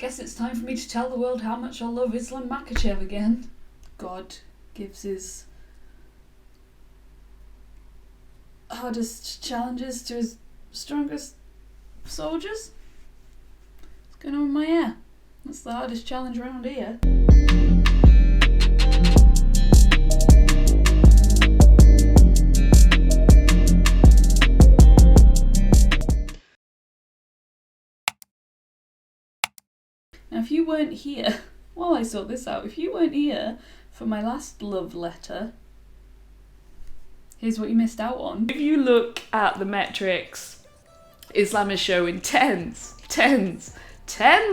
Guess it's time for me to tell the world how much I love Islam Makhachev again. God gives his hardest challenges to his strongest soldiers. What's going on with my hair? That's the hardest challenge around here. Now, if you weren't here while I sort this out, if you weren't here for my last love letter, here's what you missed out on. If you look at the metrics, Islam is showing tens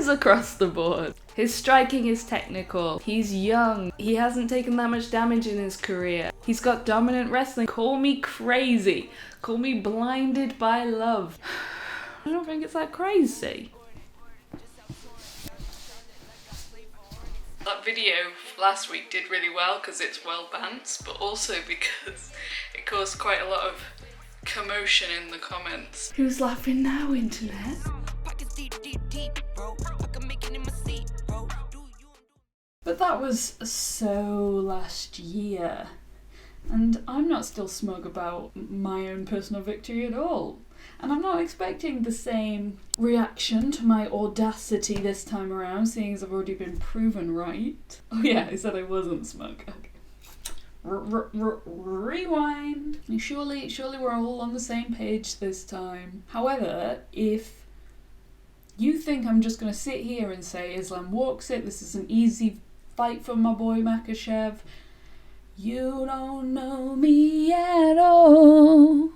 across the board. His striking is technical. He's young. He hasn't taken that much damage in his career. He's got dominant wrestling. Call me crazy. Call me blinded by love. I don't think it's that crazy. That video last week did really well because it's well balanced, but also because it caused quite a lot of commotion in the comments. Who's laughing now, internet? But that was so last year, and I'm not still smug about my own personal victory at all. And I'm not expecting the same reaction to my audacity this time around, seeing as I've already been proven right. Oh yeah, I said I wasn't smug. Okay. Rewind. Surely we're all on the same page this time. However, if you think I'm just going to sit here and say Islam walks it, this is an easy fight for my boy Makhachev, you don't know me at all.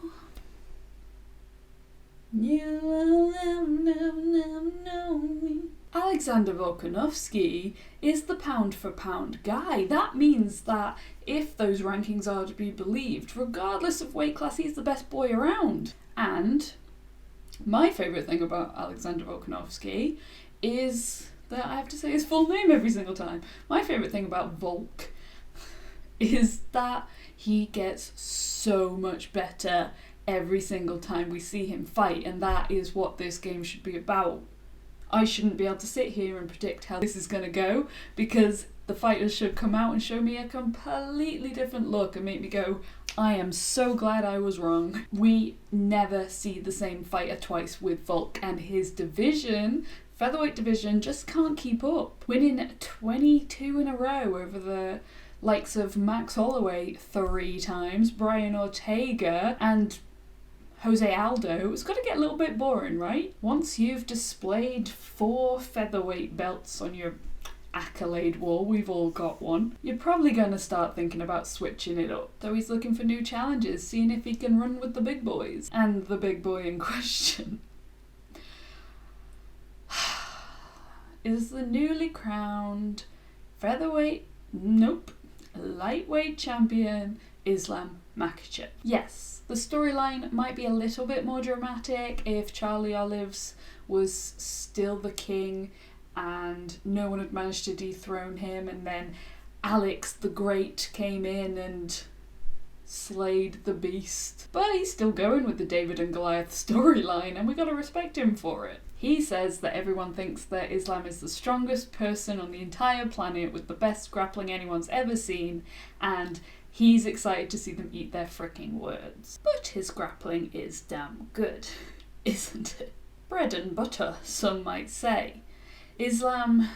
You will never know me. Alexander Volkanovski is the pound for pound guy. That means that if those rankings are to be believed, regardless of weight class, he's the best boy around. And my favourite thing about Alexander Volkanovski is that I have to say his full name every single time. My favourite thing about Volk is that he gets so much better every single time we see him fight, and that is what this game should be about. I shouldn't be able to sit here and predict how this is going to go, because the fighters should come out and show me a completely different look and make me go, I am so glad I was wrong. We never see the same fighter twice with Volk, and his division, featherweight division, just can't keep up. Winning 22 in a row over the likes of Max Holloway 3 times, Brian Ortega, and Jose Aldo, it's got to get a little bit boring, right? Once you've displayed 4 featherweight belts on your accolade wall, we've all got one, you're probably going to start thinking about switching it up. So he's looking for new challenges, seeing if he can run with the big boys. And the big boy in question is the newly crowned featherweight, lightweight champion, Islam Makhachev. Yes, the storyline might be a little bit more dramatic if Charlie Olives was still the king and no one had managed to dethrone him, and then Alex the Great came in and slayed the beast. But he's still going with the David and Goliath storyline, and we gotta respect him for it. He says that everyone thinks that Islam is the strongest person on the entire planet with the best grappling anyone's ever seen, and he's excited to see them eat their fricking words. But his grappling is damn good, isn't it? Bread and butter, some might say. Islam,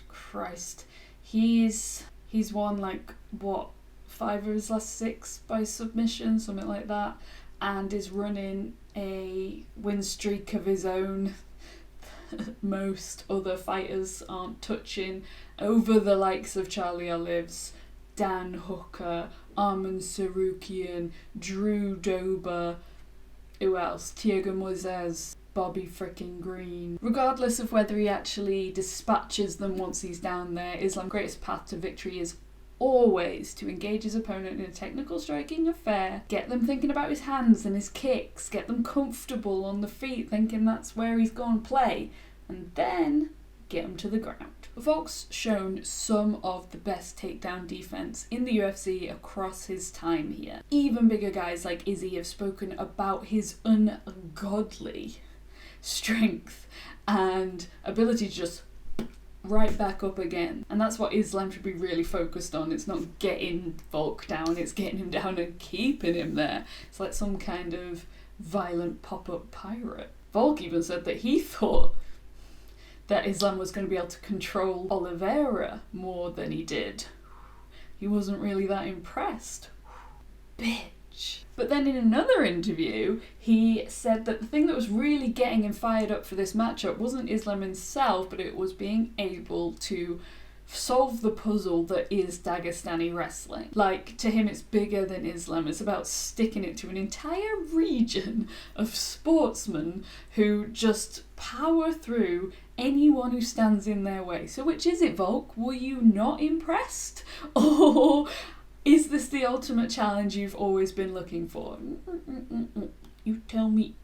Christ, he's won like, what, 5 of his last 6 by submission, something like that, and is running a win streak of his own. Most other fighters aren't touching, over the likes of Charlie Olives, Dan Hooker, Arman Sarukian, Drew Dober, who else? Tiago Moises, Bobby frickin' Green. Regardless of whether he actually dispatches them once he's down there, Islam's greatest path to victory is always to engage his opponent in a technical striking affair, get them thinking about his hands and his kicks, get them comfortable on the feet thinking that's where he's going to play, and then get them to the ground. Volk's shown some of the best takedown defense in the UFC across his time here. Even bigger guys like Izzy have spoken about his ungodly strength and ability to just right back up again. And that's what Islam should be really focused on. It's not getting Volk down, it's getting him down and keeping him there. It's like some kind of violent pop-up pirate. Volk even said that he thought that Islam was going to be able to control Oliveira more than he did. He wasn't really that impressed. Bitch. But then in another interview, he said that the thing that was really getting him fired up for this matchup wasn't Islam himself, but it was being able to solve the puzzle that is Dagestani wrestling. Like, to him it's bigger than Islam. It's about sticking it to an entire region of sportsmen who just power through anyone who stands in their way. So which is it, Volk? Were you not impressed? Or is this the ultimate challenge you've always been looking for? You tell me.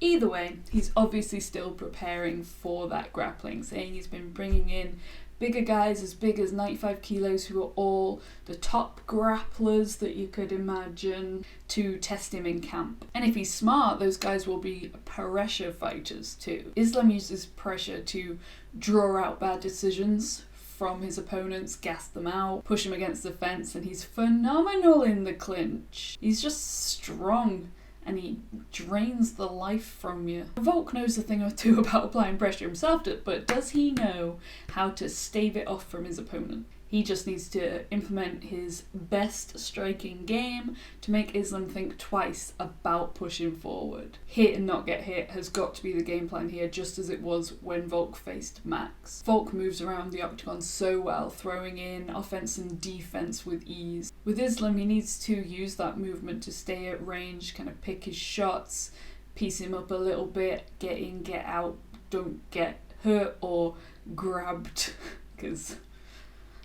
Either way, he's obviously still preparing for that grappling, saying he's been bringing in bigger guys as big as 95 kilos who are all the top grapplers that you could imagine to test him in camp. And if he's smart, those guys will be pressure fighters too. Islam uses pressure to draw out bad decisions from his opponents, gas them out, push him against the fence, and he's phenomenal in the clinch. He's just strong and he drains the life from you. Volk knows a thing or two about applying pressure himself, but does he know how to stave it off from his opponent? He just needs to implement his best striking game to make Islam think twice about pushing forward. Hit and not get hit has got to be the game plan here, just as it was when Volk faced Max. Volk moves around the octagon so well, throwing in offense and defense with ease. With Islam, he needs to use that movement to stay at range, kind of pick his shots, piece him up a little bit, get in, get out, don't get hurt or grabbed, because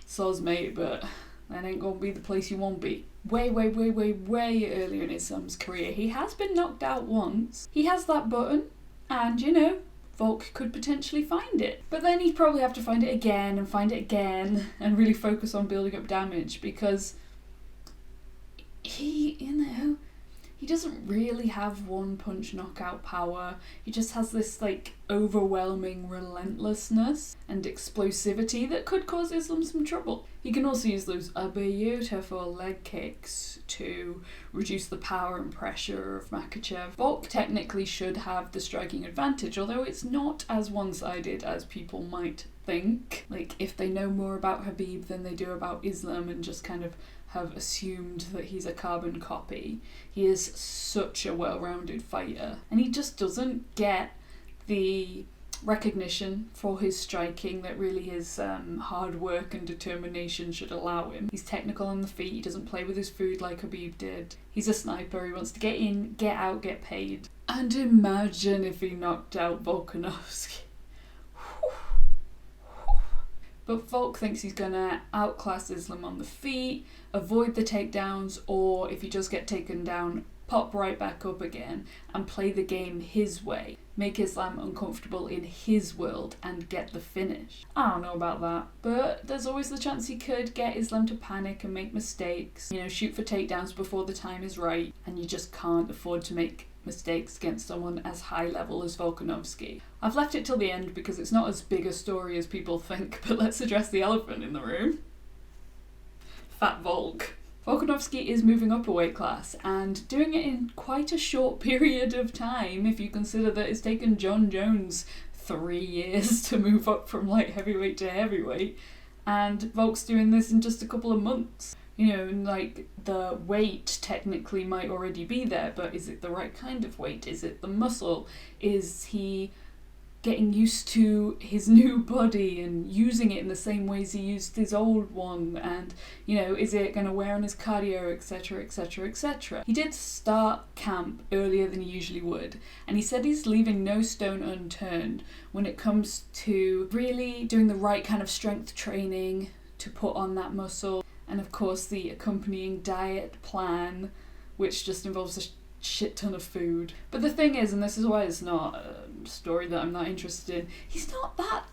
soz mate, but that ain't gonna be the place you won't be. Way earlier in Islam's career, he has been knocked out once. He has that button, and you know, Volk could potentially find it. But then he'd probably have to find it again, and really focus on building up damage, because he doesn't really have one punch knockout power. He just has this like overwhelming relentlessness and explosivity that could cause Islam some trouble. He can also use those beautiful leg kicks to reduce the power and pressure of Makhachev. Volk technically should have the striking advantage, although it's not as one-sided as people might think. Like, if they know more about Khabib than they do about Islam and just kind of have assumed that he's a carbon copy. He is such a well-rounded fighter, and he just doesn't get the recognition for his striking that really his hard work and determination should allow him. He's technical on the feet, he doesn't play with his food like Khabib did. He's a sniper, he wants to get in, get out, get paid. And imagine if he knocked out Volkanovski. But Volk thinks he's going to outclass Islam on the feet, avoid the takedowns, or if he does get taken down, pop right back up again and play the game his way. Make Islam uncomfortable in his world and get the finish. I don't know about that, but there's always the chance he could get Islam to panic and make mistakes. You know, shoot for takedowns before the time is right, and you just can't afford to make mistakes against someone as high level as Volkanovski. I've left it till the end because it's not as big a story as people think, but let's address the elephant in the room. Fat Volk. Volkanovski is moving up a weight class and doing it in quite a short period of time if you consider that it's taken John Jones 3 years to move up from light heavyweight to heavyweight, and Volk's doing this in just a couple of months. You know, like, the weight technically might already be there, but is it the right kind of weight? Is it the muscle? Is he getting used to his new body and using it in the same ways he used his old one? And, you know, is it going to wear on his cardio, etc, etc, etc. He did start camp earlier than he usually would, and he said he's leaving no stone unturned when it comes to really doing the right kind of strength training to put on that muscle. And of course the accompanying diet plan, which just involves a shit ton of food. But the thing is, and this is why it's not a story that I'm not interested in, he's not that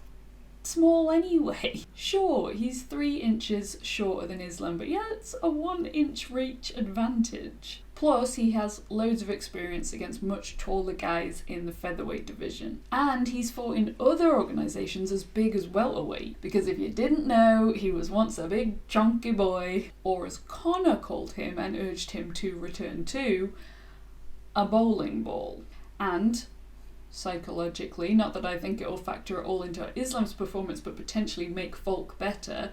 small anyway. Sure, he's 3 inches shorter than Islam, but yeah, it's a 1 inch reach advantage. Plus, he has loads of experience against much taller guys in the featherweight division. And he's fought in other organisations as big as welterweight, because if you didn't know, he was once a big chunky boy, or as Conor called him and urged him to return to, a bowling ball. And psychologically, not that I think it will factor it all into Islam's performance, but potentially make Volk better,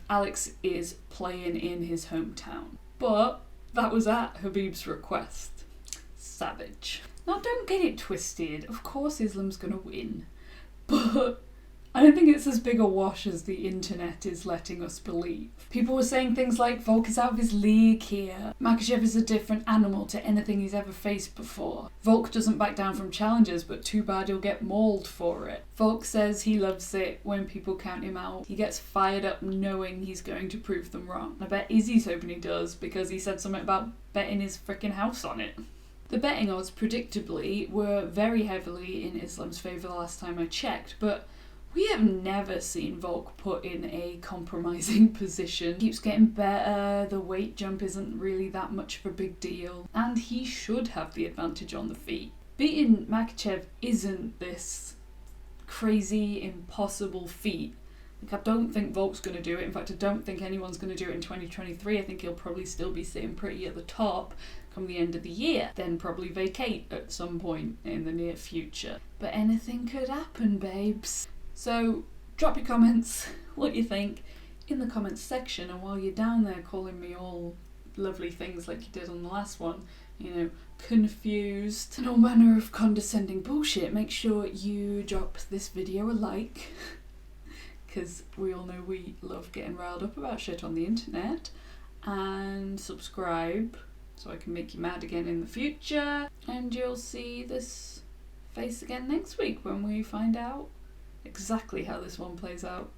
Alex is playing in his hometown. But that was at Khabib's request. Savage. Now don't get it twisted, of course Islam's gonna win, but I don't think it's as big a wash as the internet is letting us believe. People were saying things like, Volk is out of his league here. Makhachev is a different animal to anything he's ever faced before. Volk doesn't back down from challenges, but too bad he'll get mauled for it. Volk says he loves it when people count him out. He gets fired up knowing he's going to prove them wrong. I bet Izzy's hoping he does, because he said something about betting his freaking house on it. The betting odds, predictably, were very heavily in Islam's favour the last time I checked, but we have never seen Volk put in a compromising position. He keeps getting better, the weight jump isn't really that much of a big deal, and he should have the advantage on the feet. Beating Makhachev isn't this crazy, impossible feat. I don't think Volk's going to do it. In fact, I don't think anyone's going to do it in 2023. I think he'll probably still be sitting pretty at the top come the end of the year, then probably vacate at some point in the near future. But anything could happen, babes. So drop your comments, what you think, in the comments section, and while you're down there calling me all lovely things like you did on the last one, confused and all manner of condescending bullshit, make sure you drop this video a like, because we all know we love getting riled up about shit on the internet, and subscribe so I can make you mad again in the future, and you'll see this face again next week when we find out exactly how this one plays out.